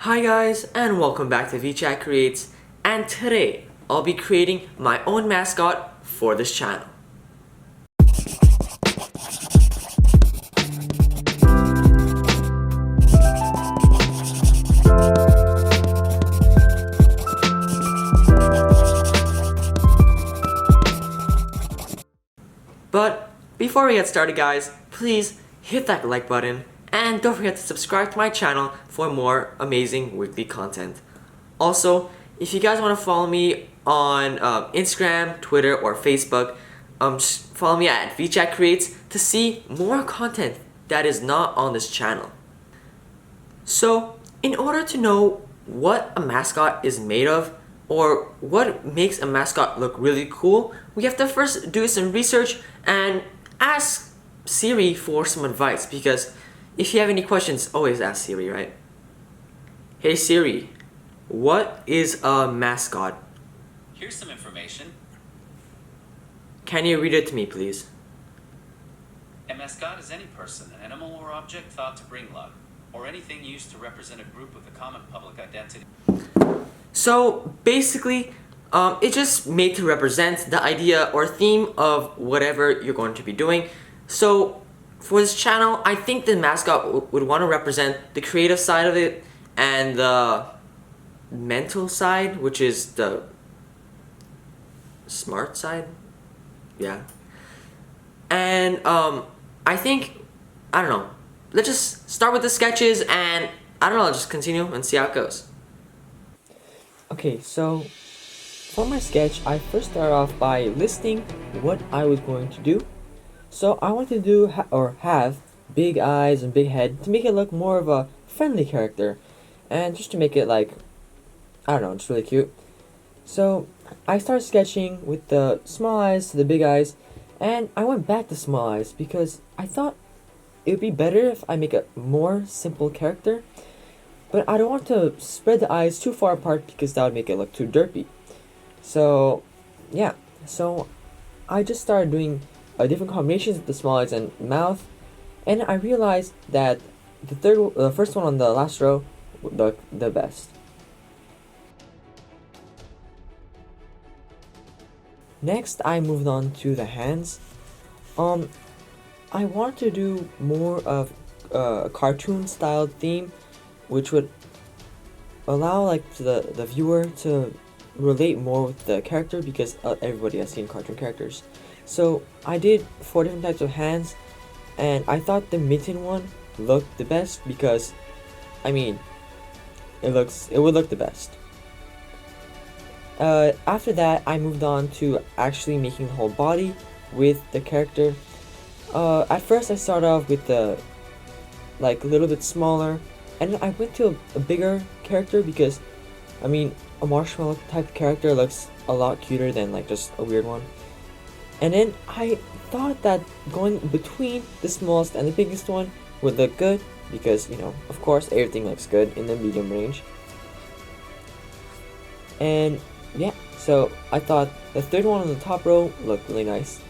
Hi guys, and welcome back to vchatcreates, and today I'll be creating my own mascot for this channel. But before we get started guys, please hit that like button and don't forget to subscribe to my channel for more amazing weekly content. Also, if you guys want to follow me on Instagram, Twitter, or Facebook, follow me at vchatcreates to see more content that is not on this channel. So, in order to know what a mascot is made of, or what makes a mascot look really cool, we have to first do some research and ask Siri for some advice, because if you have any questions, always ask Siri, right? Hey Siri, what is a mascot? Here's some information. Can you read it to me, please? A mascot is any person, animal, or object thought to bring luck, or anything used to represent a group with a common public identity. So basically, it's just made to represent the idea or theme of whatever you're going to be doing. So for this channel, I think the mascot would want to represent the creative side of it and the mental side, which is the smart side. Yeah. And I think, I don't know, let's just start with the sketches and I don't know, just continue and see how it goes. Okay, so for my sketch, I first started off by listing what I was going to do. So I wanted to do have big eyes and big head to make it look more of a friendly character, and just to make it like, I don't know, just really cute. So I started sketching with the small eyes to the big eyes, and I went back to small eyes because I thought it would be better if I make a more simple character. But I don't want to spread the eyes too far apart because that would make it look too derpy. So, yeah. So, I just started doing different combinations of the small eyes and mouth. And I realized that the first one on the last row would look the best. Next, I moved on to the hands. I want to do more of a cartoon style theme, which would allow like the viewer to relate more with the character, because everybody has seen cartoon characters. So I did 4 different types of hands, and I thought the mitten one looked the best because, I mean, it would look the best. After that, I moved on to actually making the whole body with the character. At first I started off with the like a little bit smaller, and I went to a bigger character because, I mean, a marshmallow type character looks a lot cuter than like just a weird one. And then I thought that going between the smallest and the biggest one would look good because, you know, of course everything looks good in the medium range. And yeah, so I thought the third one on the top row looked really nice.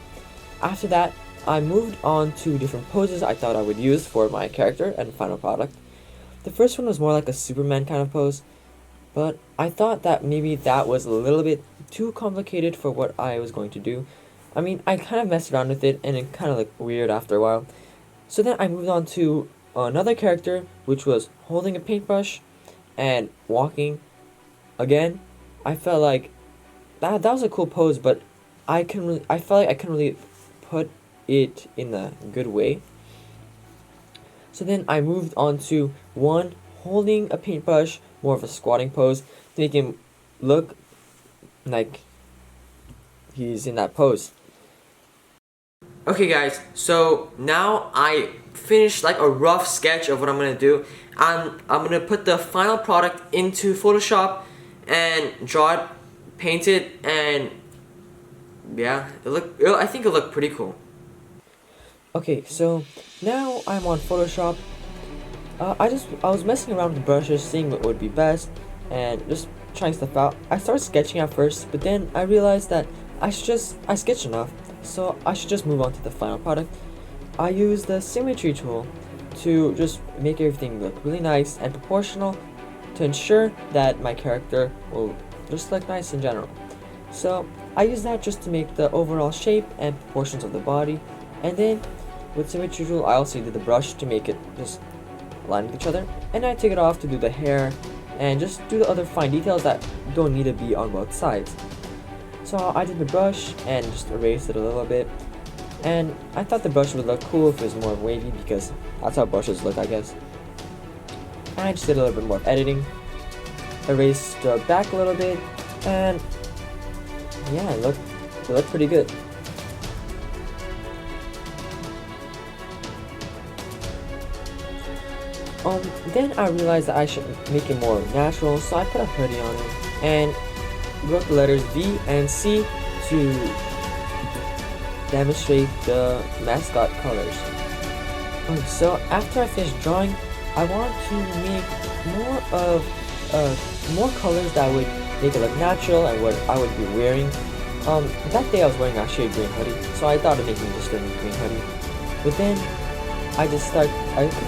After that, I moved on to different poses I thought I would use for my character and final product. The first one was more like a Superman kind of pose, but I thought that maybe that was a little bit too complicated for what I was going to do. I mean, I kind of messed around with it and it kind of looked weird after a while. So then I moved on to another character, which was holding a paintbrush and walking. Again, I felt like that was a cool pose, but I felt like I couldn't really put it in a good way. So then I moved on to one holding a paintbrush, more of a squatting pose, to make him look like he's in that pose. Okay guys, so now I finished like a rough sketch of what I'm gonna do. I'm gonna put the final product into Photoshop and draw it, paint it, and yeah, I think it looked pretty cool. Okay, so now I'm on Photoshop. I was messing around with the brushes, seeing what would be best, and just trying stuff out. I started sketching at first, but then I realized that I sketched enough, so I should just move on to the final product. I used the symmetry tool to just make everything look really nice and proportional, to ensure that my character will just look nice in general. So I use that just to make the overall shape and proportions of the body, and then with symmetry tool I also did the brush to make it just align with each other, and I take it off to do the hair and just do the other fine details that don't need to be on both sides. So I did the brush and just erased it a little bit, and I thought the brush would look cool if it was more wavy because that's how brushes look, I guess. And I just did a little bit more editing, erased the back a little bit, and yeah, it looked pretty good. Then I realized that I should make it more natural, so I put a hoodie on it and wrote the letters V and C to demonstrate the mascot colors. So after I finished drawing, I wanted to make more colors that would make it look natural and what I would be wearing. That day I was wearing actually a green hoodie, so I thought of making just a green hoodie. But then I could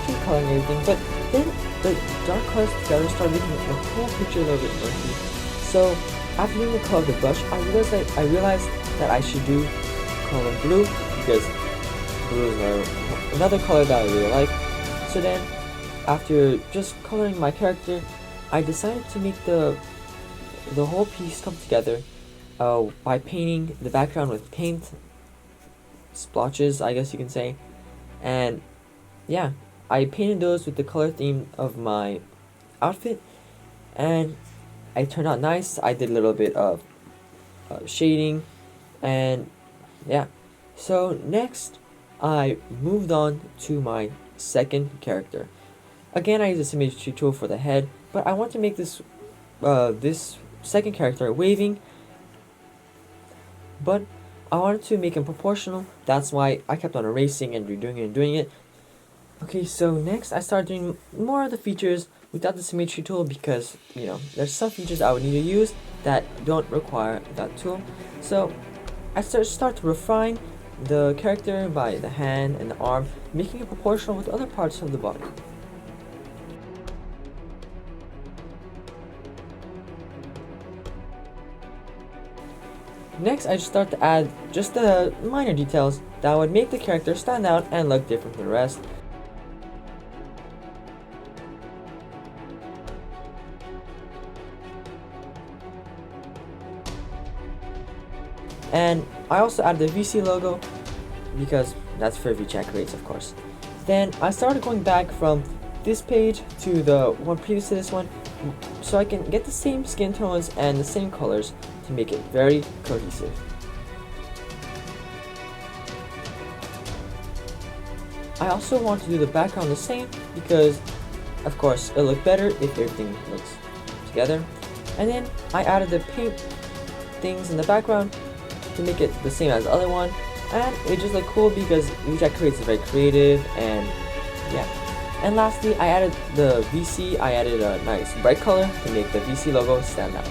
keep coloring everything, but then the dark colors together started making the whole picture a little bit murky. So after doing the color of the brush, I realized that I should do color blue because blue is another color that I really like. So then, after just coloring my character, I decided to make the whole piece come together by painting the background with paint splotches, I guess you can say, and yeah, I painted those with the color theme of my outfit, and it turned out nice. I did a little bit of shading, and yeah. So next, I moved on to my second character. Again, I used a symmetry tool for the head, but I want to make this second character waving, but I wanted to make him proportional. That's why I kept on erasing and redoing it and doing it. Okay, so next I started doing more of the features without the symmetry tool because, you know, there's some features I would need to use that don't require that tool. So I start to refine the character by the hand and the arm, making it proportional with other parts of the body. Next, I start to add just the minor details that would make the character stand out and look different from the rest. And I also added the VC logo because that's for vchatcreates, of course. Then I started going back from this page to the one previous to this one so I can get the same skin tones and the same colors to make it very cohesive. I also want to do the background the same because, of course, it'll look better if everything looks together. And then I added the paint things in the background to make it the same as the other one, and it just looked cool because vchatcreates is very creative, and yeah. And lastly, I added the VC. I added a nice bright color to make the VC logo stand out.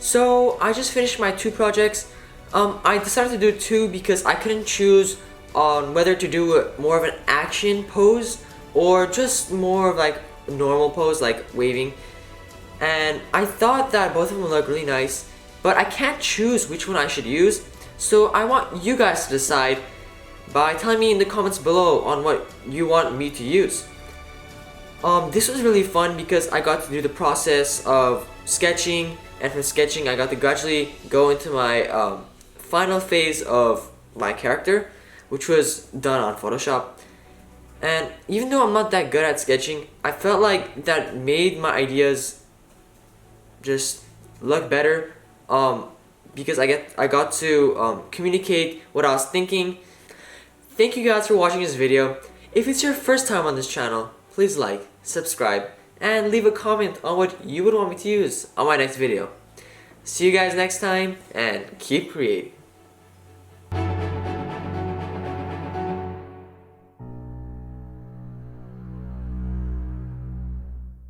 So I just finished my two projects. I decided to do two because I couldn't choose on whether to do more of an action pose or just more of like a normal pose like waving. And I thought that both of them look really nice, but I can't choose which one I should use. So I want you guys to decide by telling me in the comments below on what you want me to use. This was really fun because I got to do the process of sketching, and from sketching I got to gradually go into my final phase of my character, which was done on Photoshop. And even though I'm not that good at sketching, I felt like that made my ideas just look better because I got to communicate what I was thinking. Thank you guys for watching this video. If it's your first time on this channel, please like, subscribe, and leave a comment on what you would want me to use on my next video. See you guys next time, and keep creating.